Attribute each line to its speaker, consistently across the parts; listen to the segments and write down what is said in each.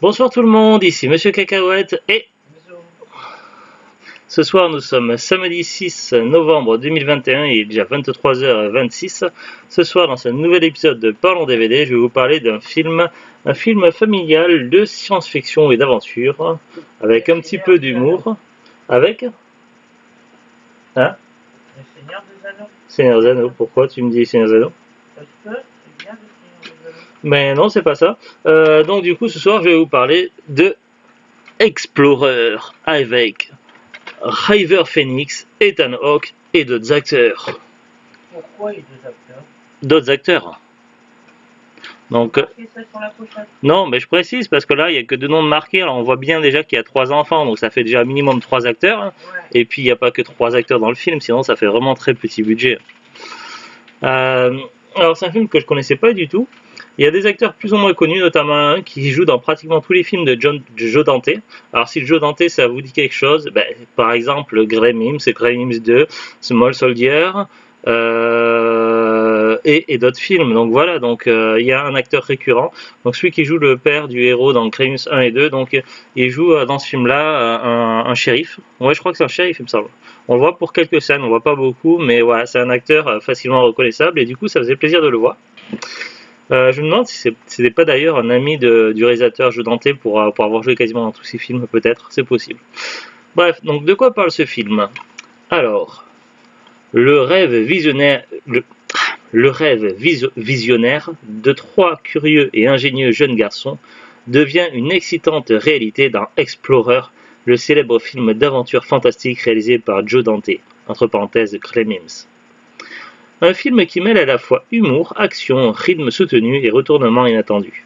Speaker 1: Bonsoir tout le monde, ici Monsieur Cacahuète et ce soir nous sommes samedi 6 novembre 2021 et il est déjà 23h26. Ce soir dans ce nouvel épisode de Parlons DVD, je vais vous parler un film familial de science-fiction et d'aventure avec un petit peu d'humour. Avec hein
Speaker 2: Le Seigneur des Anneaux.
Speaker 1: Seigneur des Anneaux, pourquoi tu me dis Seigneur des Anneaux?
Speaker 2: Parce que c'est bien le Seigneur des Anneaux.
Speaker 1: Mais non, c'est pas ça. Donc du coup ce soir je vais vous parler de Explorer avec River Phoenix, Ethan Hawke et d'autres acteurs.
Speaker 2: Pourquoi les deux acteurs?
Speaker 1: D'autres acteurs. Donc,
Speaker 2: Marquez ça sur la pochette.
Speaker 1: non, mais je précise parce que là, il n'y a que deux noms de marqués. Alors, on voit bien déjà qu'il y a 3 enfants, donc ça fait déjà un minimum 3 acteurs.
Speaker 2: Ouais.
Speaker 1: Et puis, il n'y a pas que 3 acteurs dans le film, sinon ça fait vraiment très petit budget. Alors, c'est un film que je connaissais pas du tout. Il y a des acteurs plus ou moins connus, notamment un qui joue dans pratiquement tous les films de Joe Dante. Alors si Joe Dante ça vous dit quelque chose, par exemple Gremlins, Gremlins 2, Small Soldier et d'autres films. Donc voilà, donc il y a un acteur récurrent. Donc celui qui joue le père du héros dans Gremlins 1 et 2, donc il joue dans ce film-là un shérif. Ouais, je crois que c'est un shérif, il me semble. On le voit pour quelques scènes, on voit pas beaucoup, mais voilà, c'est un acteur facilement reconnaissable et du coup ça faisait plaisir de le voir. Je me demande si c'était pas d'ailleurs un ami du réalisateur Joe Dante pour avoir joué quasiment dans tous ses films, peut-être, c'est possible. Bref, donc de quoi parle ce film? Alors, le rêve visionnaire de 3 curieux et ingénieux jeunes garçons devient une excitante réalité dans Explorer, le célèbre film d'aventure fantastique réalisé par Joe Dante, entre parenthèses Gremlins. Un film qui mêle à la fois humour, action, rythme soutenu et retournement inattendu.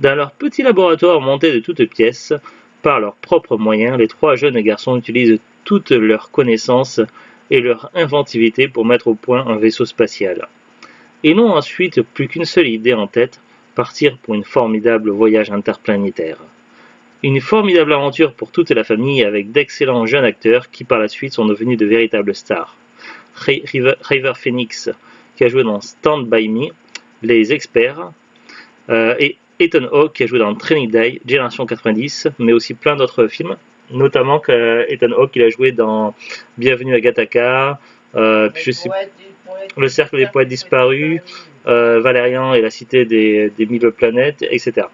Speaker 1: Dans leur petit laboratoire monté de toutes pièces, par leurs propres moyens, les 3 jeunes garçons utilisent toutes leurs connaissances et leur inventivité pour mettre au point un vaisseau spatial. Ils n'ont ensuite plus qu'une seule idée en tête, partir pour un formidable voyage interplanétaire. Une formidable aventure pour toute la famille avec d'excellents jeunes acteurs qui par la suite sont devenus de véritables stars. River Phoenix qui a joué dans Stand By Me, Les Experts, et Ethan Hawke qui a joué dans Training Day, Génération 90, mais aussi plein d'autres films, notamment qu'Ethan Hawke il a joué dans Bienvenue à Gattaca, puis je sais, Le Cercle des Poètes Disparus, Valérian et la Cité des 1000 planètes, etc.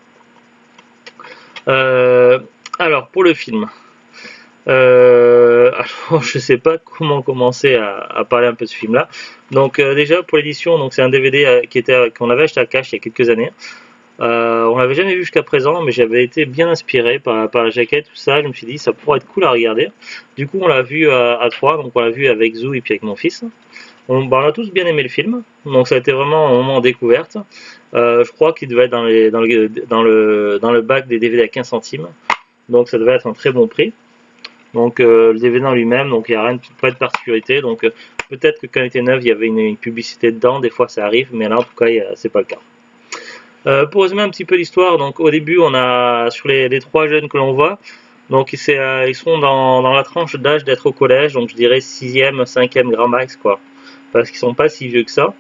Speaker 1: Alors pour le film. Alors, je sais pas comment commencer à parler un peu de ce film-là. Donc déjà pour l'édition, donc c'est un DVD qu'on avait acheté à Cash il y a quelques années. On l'avait jamais vu jusqu'à présent, mais j'avais été bien inspiré par la jaquette, tout ça. Je me suis dit ça pourrait être cool à regarder. Du coup on l'a vu à 3, donc on l'a vu avec Zou et puis avec mon fils. On a tous bien aimé le film, donc ça a été vraiment un moment de découverte. Je crois qu'il devait être dans le bac des DVD à 15 centimes, donc ça devait être un très bon prix. Donc le DVD en lui-même, donc il n'y a rien pas de particularité. Donc peut-être que quand il était neuf, il y avait une publicité dedans, des fois ça arrive, mais là en tout cas c'est pas le cas. Pour résumer un petit peu l'histoire, donc au début on a sur les 3 jeunes que l'on voit, donc ils sont dans la tranche d'âge d'être au collège, donc je dirais 6e, 5e grand max quoi, parce qu'ils sont pas si vieux que ça.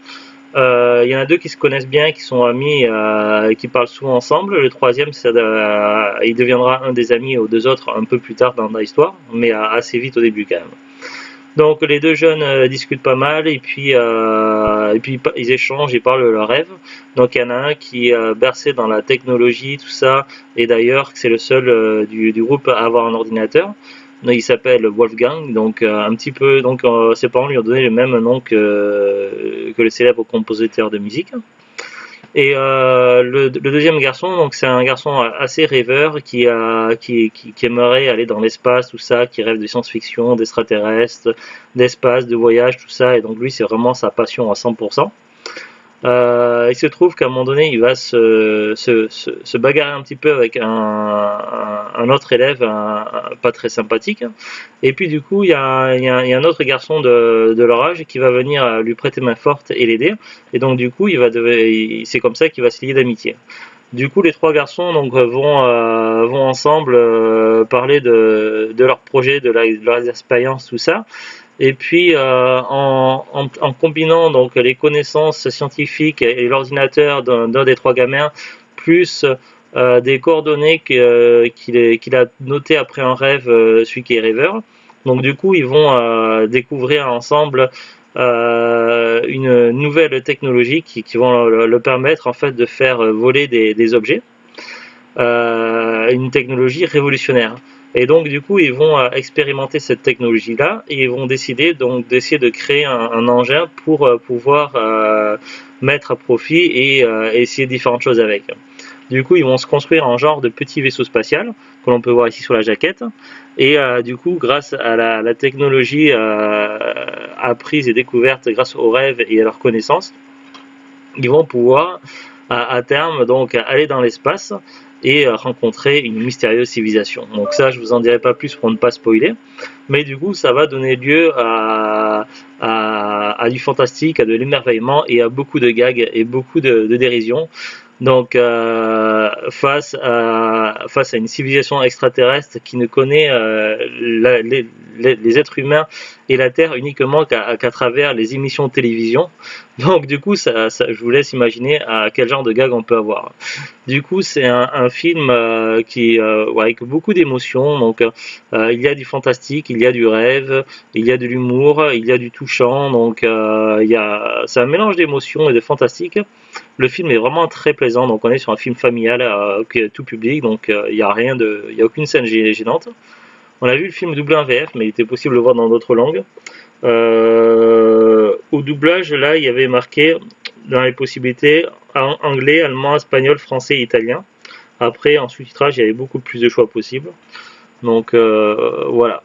Speaker 1: Il y en a 2 qui se connaissent bien, qui sont amis, qui parlent souvent ensemble. Le 3e, il deviendra un des amis aux 2 autres un peu plus tard dans l'histoire, mais assez vite au début quand même. Donc les 2 jeunes discutent pas mal et puis ils échangent, ils parlent de leurs rêves. Donc il y en a un qui est bercé dans la technologie, tout ça, et d'ailleurs c'est le seul du groupe à avoir un ordinateur. Il s'appelle Wolfgang, donc un petit peu, donc ses parents lui ont donné le même nom que le célèbre compositeur de musique. Et le 2e garçon, donc c'est un garçon assez rêveur qui aimerait aller dans l'espace, tout ça, qui rêve de science-fiction, d'extraterrestres, d'espace, de voyage, tout ça. Et donc lui, c'est vraiment sa passion à 100%. Il se trouve qu'à un moment donné, il va se bagarrer un petit peu avec un autre élève pas très sympathique. Et puis du coup, il y a un autre garçon de leur âge qui va venir lui prêter main forte et l'aider. Et donc du coup, c'est comme ça qu'il va se lier d'amitié. Du coup, les 3 garçons donc, vont ensemble parler de leur projet, de leurs expériences, tout ça. Et puis en combinant donc les connaissances scientifiques et l'ordinateur d'un des 3 gamins, plus des coordonnées qu'il a notées après un rêve, celui qui est rêveur. Donc du coup, ils vont découvrir ensemble une nouvelle technologie qui vont le permettre en fait de faire voler des objets. Une technologie révolutionnaire. Et donc du coup, ils vont expérimenter cette technologie-là et ils vont décider donc d'essayer de créer un engin pour pouvoir mettre à profit et essayer différentes choses avec. Du coup, ils vont se construire un genre de petit vaisseau spatial que l'on peut voir ici sur la jaquette. Et du coup, grâce à la technologie apprise et découverte grâce aux rêves et à leurs connaissances, ils vont pouvoir à terme donc aller dans l'espace et rencontrer une mystérieuse civilisation. Donc ça, je vous en dirai pas plus pour ne pas spoiler, mais du coup, ça va donner lieu à du fantastique, à de l'émerveillement et à beaucoup de gags et beaucoup de dérision. Donc face à une civilisation extraterrestre qui ne connaît les êtres humains et la Terre uniquement qu'à travers les émissions de télévision. Donc du coup, je vous laisse imaginer à quel genre de gag on peut avoir. Du coup, c'est un film avec beaucoup d'émotions. Donc il y a du fantastique, il y a du rêve, il y a de l'humour, il y a du touchant. Donc c'est un mélange d'émotions et de fantastique. Le film est vraiment très plaisant, donc on est sur un film familial qui est tout public, donc il n'y a aucune scène gênante. On a vu le film doublé en VF, mais il était possible de le voir dans d'autres langues. Au doublage, là, il y avait marqué dans les possibilités anglais, allemand, espagnol, français et italien. Après, en sous-titrage, il y avait beaucoup plus de choix possibles. Donc voilà.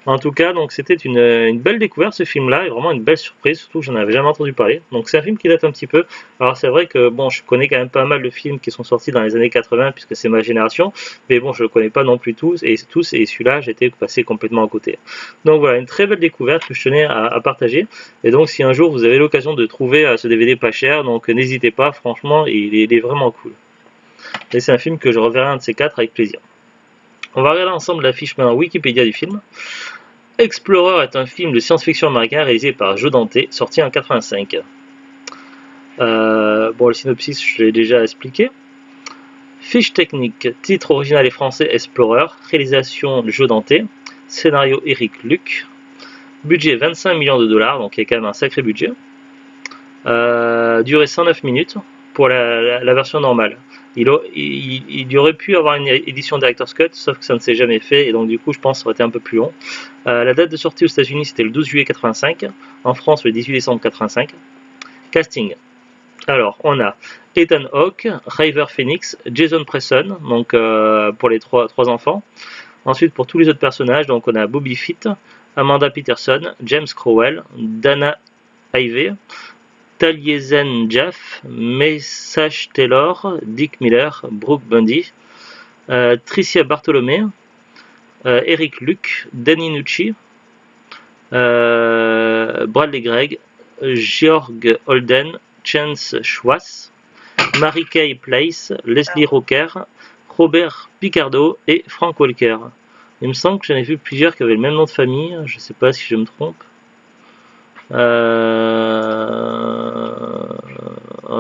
Speaker 1: En tout cas, donc c'était une belle découverte ce film-là, et vraiment une belle surprise, surtout que j'en avais jamais entendu parler. Donc c'est un film qui date un petit peu. Alors c'est vrai que bon, je connais quand même pas mal de films qui sont sortis dans les années 80 puisque c'est ma génération, mais bon, je ne connais pas non plus tous, et celui-là, j'étais passé complètement à côté. Donc voilà, une très belle découverte que je tenais à partager. Et donc si un jour vous avez l'occasion de trouver ce DVD pas cher, donc n'hésitez pas, franchement, il est vraiment cool. Et c'est un film que je reverrai un de ces quatre avec plaisir. On va regarder ensemble la fiche maintenant Wikipédia du film. Explorer est un film de science-fiction américain réalisé par Joe Dante, sorti en 1985. Bon, le synopsis, je l'ai déjà expliqué. Fiche technique, titre original et français Explorer, réalisation de Joe Dante, scénario Eric Luc, budget 25 millions de dollars, donc il y a quand même un sacré budget. Durée 109 minutes pour la version normale. Il y aurait pu avoir une édition Director's Cut, sauf que ça ne s'est jamais fait, et donc du coup je pense que ça aurait été un peu plus long. La date de sortie aux États-Unis c'était le 12 juillet 85, en France le 18 décembre 85. Casting. Alors on a Ethan Hawke, River Phoenix, Jason Preston, donc pour les trois enfants. Ensuite pour tous les autres personnages, donc on a Bobby Fett, Amanda Peterson, James Crowell, Dana Ivey, Taliesin Jaff, Message Taylor, Dick Miller, Brooke Bundy, Tricia Bartolomé, Eric Luc, Danny Nucci, Bradley Gregg, Georg Holden, Chance Schwartz, Mary Kay Place, Leslie Rocker, Robert Picardo et Frank Walker. Il me semble que j'en ai vu plusieurs qui avaient le même nom de famille, je ne sais pas si je me trompe.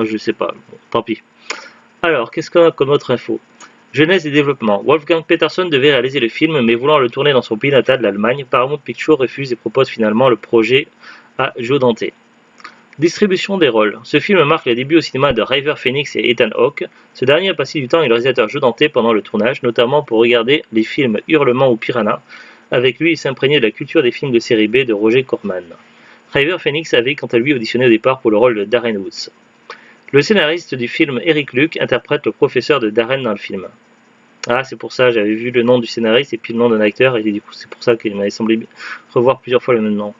Speaker 1: Je sais pas, bon, tant pis. Alors, qu'est-ce qu'on a comme autre info? Genèse et développement. Wolfgang Peterson devait réaliser le film, mais voulant le tourner dans son pays natal, l'Allemagne, Paramount Pictures refuse et propose finalement le projet à Joe Dante. Distribution des rôles. Ce film marque le début au cinéma de River Phoenix et Ethan Hawke. Ce dernier a passé du temps avec le réalisateur Joe Dante pendant le tournage, notamment pour regarder les films Hurlement ou Piranha. Avec lui, il s'imprégnait de la culture des films de série B de Roger Corman. River Phoenix avait quant à lui auditionné au départ pour le rôle de Darren Woods. Le scénariste du film, Eric Luc, interprète le professeur de Darren dans le film. Ah, c'est pour ça, j'avais vu le nom du scénariste et puis le nom d'un acteur, et du coup c'est pour ça qu'il m'avait semblé revoir plusieurs fois le même nom.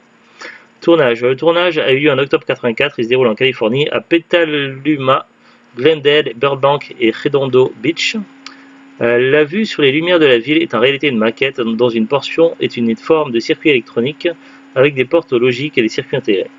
Speaker 1: Tournage. Le tournage a eu lieu en octobre 84, il se déroule en Californie, à Petaluma, Glendale, Burbank et Redondo Beach. La vue sur les lumières de la ville est en réalité une maquette dont une portion est une forme de circuit électronique avec des portes logiques et des circuits intégrés.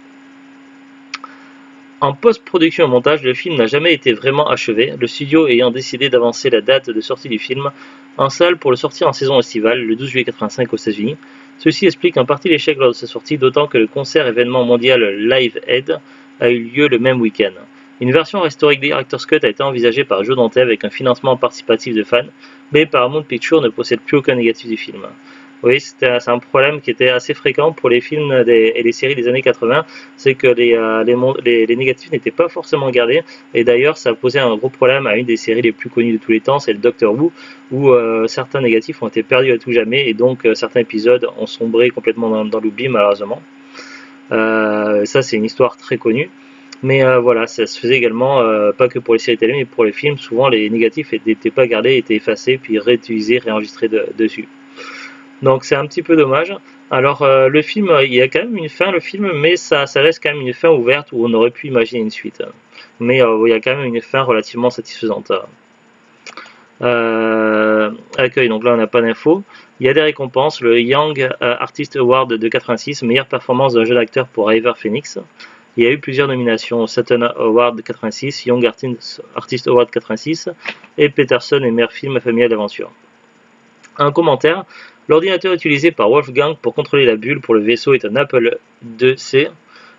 Speaker 1: En post-production et montage, le film n'a jamais été vraiment achevé, le studio ayant décidé d'avancer la date de sortie du film en salle pour le sortir en saison estivale, le 12 juillet 1985 aux États-Unis. Ceci explique en partie l'échec lors de sa sortie, d'autant que le concert événement mondial Live Aid a eu lieu le même week-end. Une version restaurée Director's Cut a été envisagée par Joe Dante avec un financement participatif de fans, mais Paramount Pictures ne possède plus aucun négatif du film. Oui, c'est un problème qui était assez fréquent pour les films et les séries des années 80, c'est que les négatifs n'étaient pas forcément gardés, et d'ailleurs ça a posé un gros problème à une des séries les plus connues de tous les temps, c'est le Doctor Who, où certains négatifs ont été perdus à tout jamais, et donc certains épisodes ont sombré complètement dans l'oubli malheureusement. Ça c'est une histoire très connue. Mais voilà, ça se faisait également, pas que pour les séries télé, mais pour les films, souvent les négatifs n'étaient pas gardés, étaient effacés, puis réutilisés, réenregistrés dessus. Donc c'est un petit peu dommage. Alors le film, il y a quand même une fin, le film, mais ça reste quand même une fin ouverte où on aurait pu imaginer une suite. Mais il y a quand même une fin relativement satisfaisante. Accueil, donc là on n'a pas d'infos. Il y a des récompenses, le Young Artist Award de 86, meilleure performance d'un jeune acteur pour River Phoenix. Il y a eu plusieurs nominations au Saturn Award 86, Young Artist Award 86 et Peterson et meilleur film familial d'aventure. Un commentaire, l'ordinateur utilisé par Wolfgang pour contrôler la bulle pour le vaisseau est un Apple IIc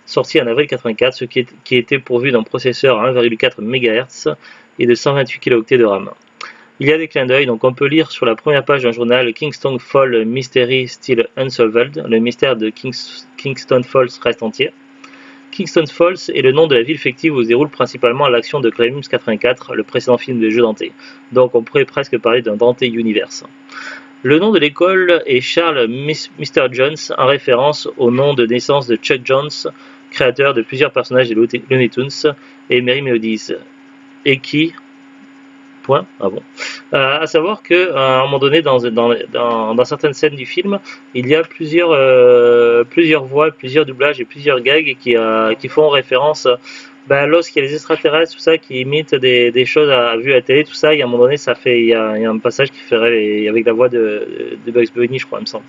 Speaker 1: sorti en avril 84, ce qui était pourvu d'un processeur à 1,4 MHz et de 128 kilooctets de RAM. Il y a des clins d'œil, donc on peut lire sur la première page d'un journal Kingston Falls Mystery Still Unsolved, le mystère de Kingston Falls reste entier. Kingston Falls est le nom de la ville fictive où se déroule principalement l'action de Gremlins 84, le précédent film de jeu Dante. Donc on pourrait presque parler d'un Dante Universe. Le nom de l'école est Charles Mr. Jones, en référence au nom de naissance de Chuck Jones, créateur de plusieurs personnages des Looney Tunes et Merry Melodies, et qui... Ah bon. À savoir que à un moment donné, dans certaines scènes du film, il y a plusieurs voix, plusieurs doublages et plusieurs gags qui font référence. Lorsqu'il y a les extraterrestres, tout ça, qui imitent des choses vues à la télé, tout ça, il y a un moment donné, il y a un passage qui ferait avec la voix de Bugs Bunny, je crois, il me semble.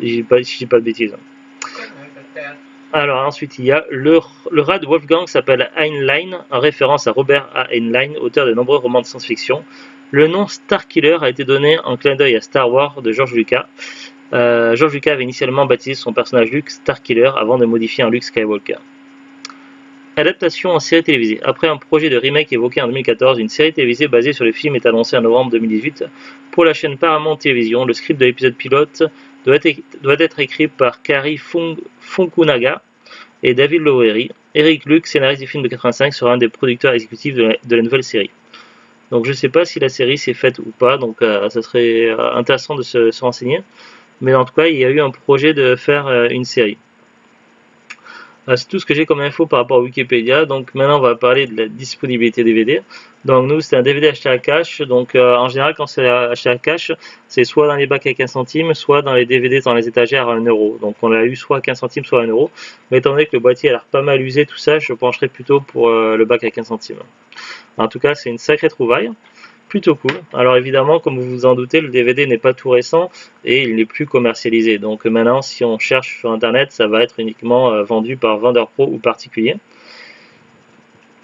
Speaker 1: Oui. Si je dis pas de bêtises. Alors ensuite il y a le rat de Wolfgang s'appelle Heinlein, en référence à Robert A. Heinlein, auteur de nombreux romans de science-fiction. Le nom Starkiller a été donné en clin d'œil à Star Wars de George Lucas. George Lucas avait initialement baptisé son personnage Luke Starkiller avant de modifier en Luke Skywalker. Adaptation en série télévisée. Après un projet de remake évoqué en 2014, une série télévisée basée sur le film est annoncée en novembre 2018 pour la chaîne Paramount Television. Le script de l'épisode pilote doit être écrit par Kari Fukunaga et David Lowery. Eric Luke, scénariste du film de 85, sera un des producteurs exécutifs de la nouvelle série. Donc je ne sais pas si la série s'est faite ou pas, donc ça serait intéressant de se renseigner. Mais en tout cas, il y a eu un projet de faire une série. C'est tout ce que j'ai comme info par rapport à Wikipédia. Donc maintenant on va parler de la disponibilité DVD. Donc nous c'est un DVD acheté à cash. Donc en général quand c'est acheté à cash, c'est soit dans les bacs à 15 centimes, soit dans les DVD dans les étagères à 1 euro. Donc on l'a eu soit à 15 centimes, soit à 1 euro. Mais étant donné que le boîtier a l'air pas mal usé, tout ça, je pencherai plutôt pour le bac à 15 centimes. En tout cas c'est une sacrée trouvaille. Plutôt cool. Alors évidemment, comme vous vous en doutez, le DVD n'est pas tout récent et il n'est plus commercialisé. Donc maintenant, si on cherche sur internet, ça va être uniquement vendu par vendeur pro ou particulier.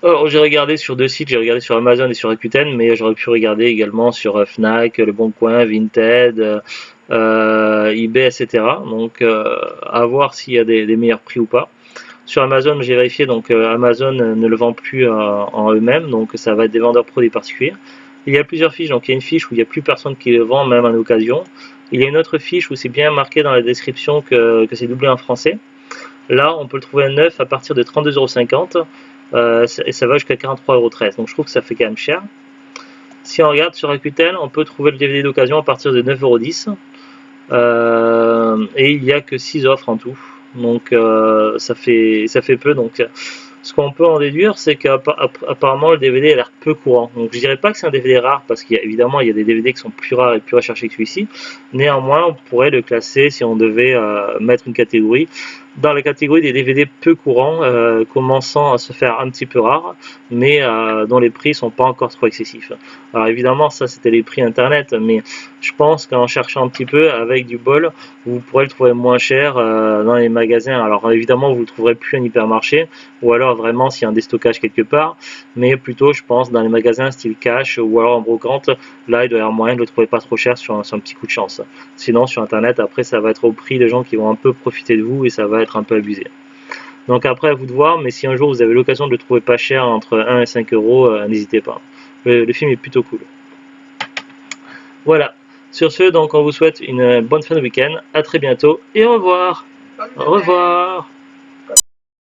Speaker 1: Alors j'ai regardé sur 2 sites, j'ai regardé sur Amazon et sur Rakuten, mais j'aurais pu regarder également sur Fnac, Le Bon Coin, Vinted, eBay, etc. Donc à voir s'il y a des meilleurs prix ou pas. Sur Amazon, j'ai vérifié, donc Amazon ne le vend plus en eux-mêmes, donc ça va être des vendeurs pro des particuliers. Il y a plusieurs fiches, donc il y a une fiche où il n'y a plus personne qui le vend, même en occasion. Il y a une autre fiche où c'est bien marqué dans la description que c'est doublé en français. Là, on peut le trouver à neuf à partir de 32,50 € et ça va jusqu'à 43,13 €. Donc je trouve que ça fait quand même cher. Si on regarde sur Rakuten, on peut trouver le DVD d'occasion à partir de 9,10 € et il n'y a que 6 offres en tout. Donc ça fait peu. Donc ce qu'on peut en déduire, c'est qu'apparemment le DVD a l'air peu courant. Donc je dirais pas que c'est un DVD rare, parce qu'évidemment il y a des DVD qui sont plus rares et plus recherchés que celui-ci. Néanmoins, on pourrait le classer, si on devait mettre une catégorie, dans la catégorie des DVD peu courants, commençant à se faire un petit peu rares, mais dont les prix sont pas encore trop excessifs. Alors évidemment, ça c'était les prix internet, mais je pense qu'en cherchant un petit peu, avec du bol, vous pourrez le trouver moins cher dans les magasins. Alors évidemment, vous le trouverez plus en hypermarché, ou alors vraiment s'il y a un déstockage quelque part, mais plutôt je pense dans les magasins style cash ou alors en brocante. Là il doit y avoir moyen de le trouver pas trop cher sur un petit coup de chance. Sinon sur internet, après ça va être au prix de gens qui vont un peu profiter de vous et ça va être un peu abusé. Donc après, à vous de voir, mais si un jour vous avez l'occasion de le trouver pas cher, entre 1 et 5 euros, n'hésitez pas. Le film est plutôt cool. Voilà. Sur ce, donc on vous souhaite une bonne fin de week-end. À très bientôt et au revoir. Au revoir.